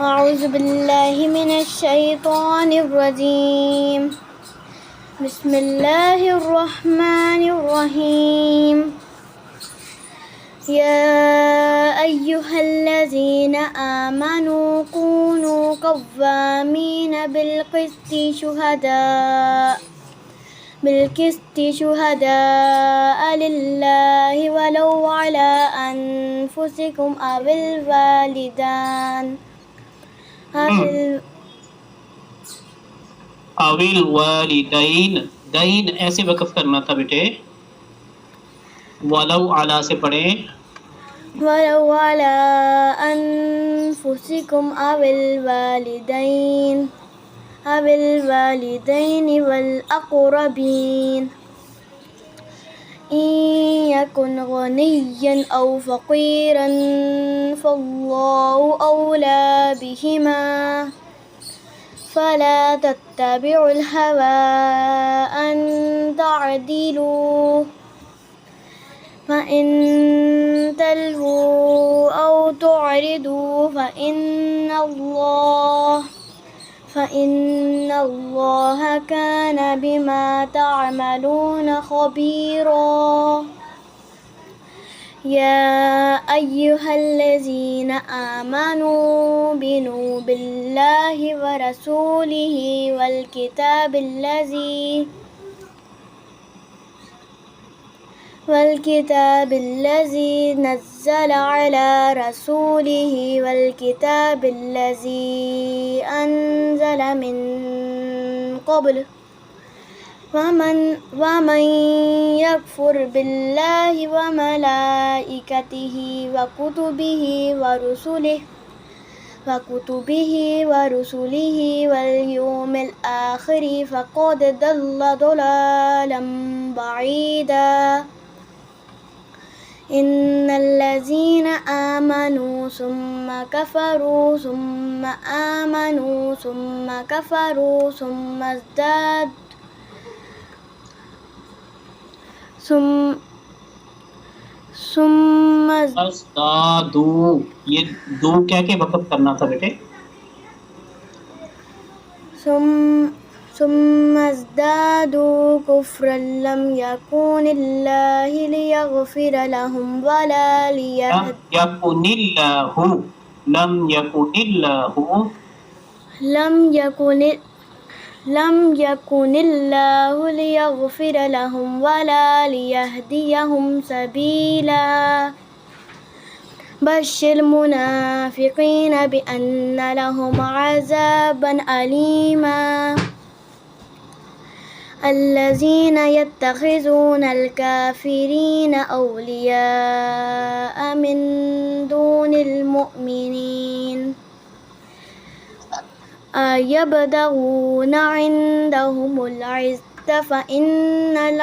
أعوذ بالله من الشيطان الرجيم بسم الله الرحمن الرحيم يا أيها الذين آمنوا كونوا قوامين بالقسط شهداء لله ولو على أنفسكم أو الوالدان अविल वालिदैन दैन ऐसे वक़फ़ करना था बेटे। वलौ अला से पढ़े। वलौ अला अनफुसिकुम अविल वालिदैन वल अक़रबीन इन यकुन गनिय्यन औ फ़क़ीरन फ़ल्लाहु औला बिहिमा फला तत्तबिउल हवा अन तअदिलू फ़इन तल्वू औ तुअरिदू फ़इन्न अल्लाह कान बिमा तअमलून ख़बीरा या अय्युहल्लज़ीन आमनू बिनु बिल्लाहि व रसूलिहि वल किताबिल्लज़ी नज़्ज़ल अला रसूलिहि वल किताबिल्लज़ी अनज़ल मिन क़ब्ल वमन यकफुर बिल्लाहि व मलाइकतिहि व कुतुबिहि व रुसुलिहि वल यौमिल आखिरि फ़क़द दल्ल दलालन बईदा इन्नल्लज़ीना आमनू सुम्मा कफ़रू सुम्मा आमनू सुम्मा कफ़रू अस्तादू ये दो क्या के वक़फ़ करना था बेटे। सुम्मज़दादू कुफ्रन लम यकुनिल्लाहु लियग़फ़िर लहुम वला लम यकुनिल्लाहु लियग़फ़िर लहुम वला लियहदियहुम सबीला बश्शिर मुनाफ़िक़ीन बिअन्न लहुम अज़ाबन अलीमा अल्लज़ीना यत्तख़िज़ूनल काफ़िरीन औलियाअ मिन दूनिल मुअमिनीन अयब्तग़ूना इंदहुमुल इज़्ज़ता फ़इन्नल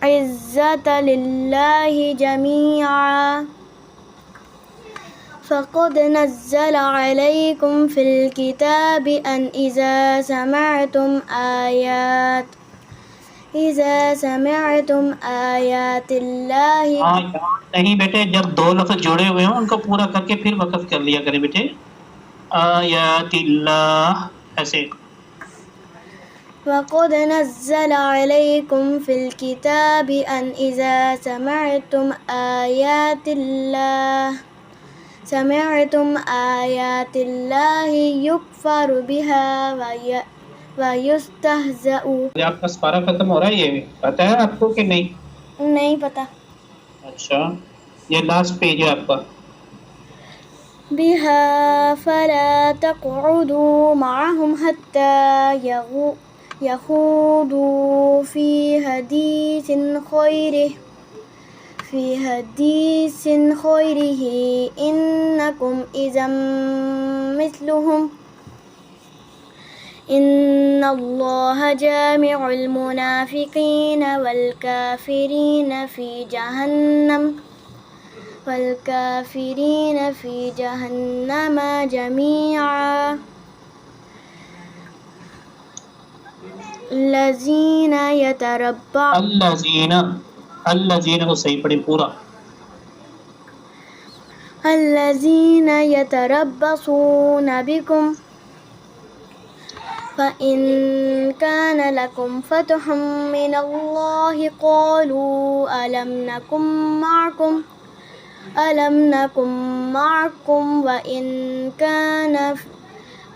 इज़्ज़ता लिल्लाहि जमीअन फ़क़द नज़्ज़ल अलैकुम फ़िल किताबि अन इज़ा समिअतुम आयातिल्लाहि नहीं बेटे, जब दो लफ्ज़ जुड़े हुए हों उनको पूरा करके फिर वक़फ़ कर लिया करें बेटे। आयातिल्लाह ऐसे। फ़क़द नज़्ज़ल अलैकुम फ़िल किताबि अन इज़ा समिअतुम आयातिल्लाहि युकफ़रु बिहा व युस्तहज़अु। आपका स्पारा खत्म हो रहा है, ये पता है आपको कि नहीं? नहीं पता। अच्छा, ये लास्ट पेज है आपका। बिहा फला तक़उदू मअहुम हत्ता यख़ूदू फ़ी हदीसिन ग़ैरिही इन्नकुम इज़म मिस्लुहुम इन्नल्लाह जामिउल मुनाफ़िक़ीन वल काफ़िरीन फ़ी जहन्नम जमीअन अल्लज़ीना अल्लज़ीना को सही पढ़े पूरा। الذين يتربصون بكم فإن كان لكم فتح من الله قالوا ألم نكن معكم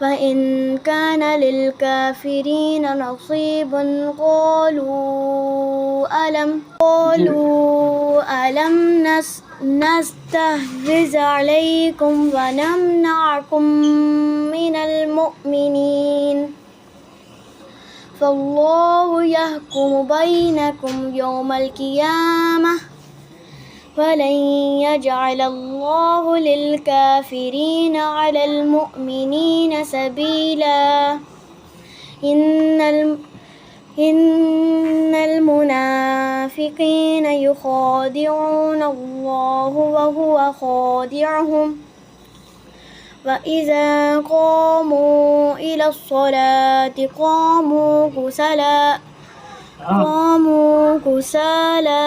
وإن كان للكافرين نصيب قالوا ألم نستحوذ عليكم ونمنعكم من المؤمنين فالله يحكم بينكم يوم القيامة ولن يجعل الله للكافرين على المؤمنين سبيلا إن المنافقين يخادعون الله وهو خادعهم وإذا قاموا إلى الصلاة قاموا كسالى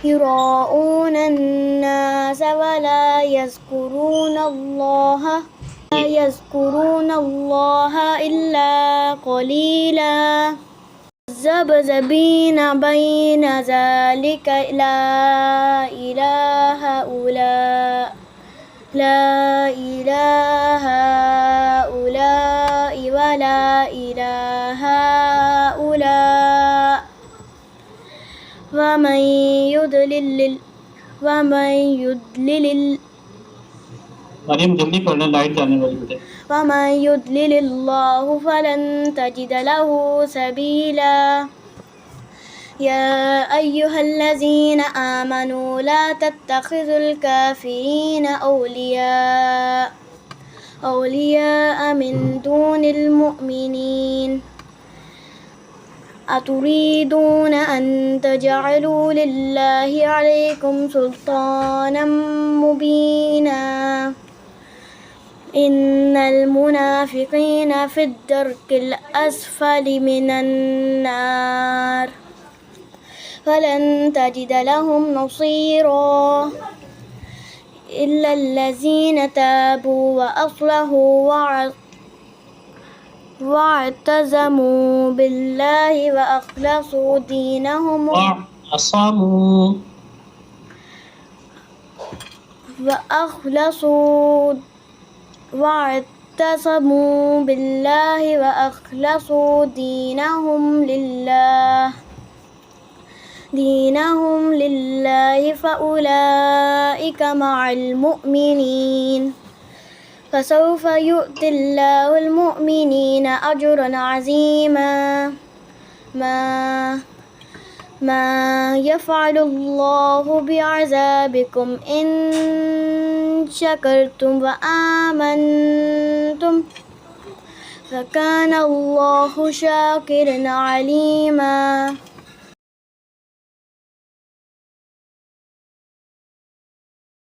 يراءون الناس ولا يذكرون الله إلا قليلا ذبذبين بين ذلك لا إله هؤلاء ولا إله هؤلاء ومن يضلل मरियम जल्दी पढ़ना, लाइट जाने वाली है। ومن يضلل الله فلن تجد له سبيلا يا أيها الذين آمنوا لا تتخذوا الكافرين أولياء من دون المؤمنين أتريدون أن تجعلوا لله عليكم سلطانا مبينا إن المنافقين في الدرك الأسفل من النار فلن تجد لهم نصيرا إلا الذين تابوا وأصلحوا واعتصموا بالله وأخلصوا دينهم واعتصموا بالله وأخلصوا دينهم لله فأولئك مع المؤمنين فسوف يؤتي الله المؤمنين أجرا عظيما ما يفعل الله بعذابكم إن شكرتم وآمنتم فكان الله شاكرا عليما